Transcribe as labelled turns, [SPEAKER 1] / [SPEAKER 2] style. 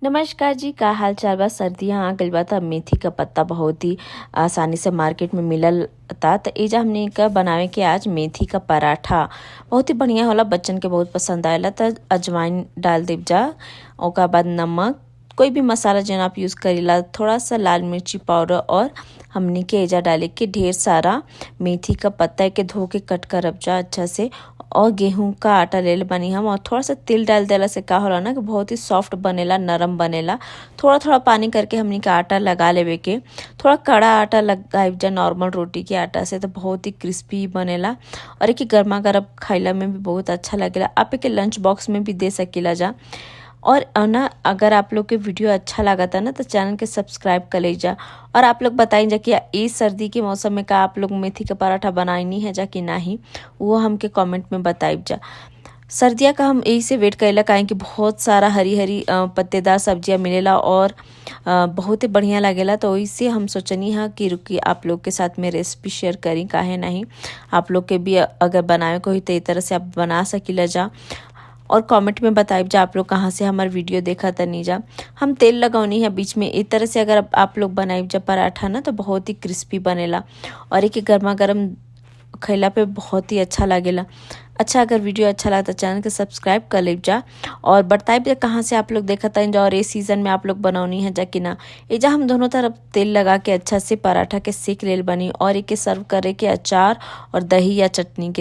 [SPEAKER 1] नमस्कार जी, का हाल चाल बा। सर्दियाँ आ गइल बा त मेथी का पत्ता बहुत ही आसानी से मार्केट में मिलल ता। त एजा हमनी का बनावे के आज मेथी का पराठा बहुत ही बढ़िया होला, बच्चन के बहुत पसंद आएला। त अजवाइन डाल देव जा, ओकर बाद नमक, कोई भी मसाला जन आप यूज़ करीला, थोड़ा सा लाल मिर्ची पाउडर और हमनी के एजा डाले के ढेर सारा मेथी का पत्ता के धो के कट करब जा अच्छा से। और गेहूं का आटा ले बनी हम, और थोड़ा सा तेल डाल देला से का होला ना कि बहुत ही सॉफ्ट बनेला, नरम बनेला। थोड़ा थोड़ा पानी करके हमनी का आटा लगा लेवे के। थोड़ा कड़ा आटा लगाइब जा नॉर्मल रोटी के आटा से, तो बहुत ही क्रिस्पी बनेला और एक गर्मा गर्म खाइला में भी बहुत अच्छा लगेला। आप के लंच बॉक्स में भी दे सकीला जा। और ना अगर आप लोग के वीडियो अच्छा लगा था ना तो चैनल के सब्सक्राइब कर लीजा। और आप लोग बताई जा कि इस सर्दी के मौसम में का आप लोग मेथी का पराठा बनाई है जा कि नहीं, वो हमके कमेंट में बताइब जा। सर्दिया का हम यही से वेट करेला काहे कि बहुत सारा हरी हरी पत्तेदार सब्जियां मिलेला और बहुत ही बढ़िया लगेला। तो इससे हम सोचनी है कि रुकी आप लोग के साथ में रेसिपी शेयर करी, काहे नहीं। आप लोग के भी अगर बनावे को ही तो इस तरह से आप बना सकीला जा। और कमेंट में बताइब जा आप लोग कहाँ से हमार वीडियो देखा तनी जा। हम तेल लगौनी है बीच में, इस तरह से अगर आप लोग बनाइब जा पराठा ना तो बहुत ही क्रिस्पी बनेला और एक गर्मा गर्म खैला पे बहुत ही अच्छा लागेला। अच्छा, अगर वीडियो अच्छा लगा तो चैनल के सब्सक्राइब कर लीजिए जा। और बताइब जा कहाँ से आप लोग देखा था जा, और इस सीज़न में आप लोग बनौनी है जा कि ना। एजा हम दोनों तरफ तेल लगा के अच्छा से पराठा के सेक लेल बनी और एक सर्व करे के अचार और दही या चटनी के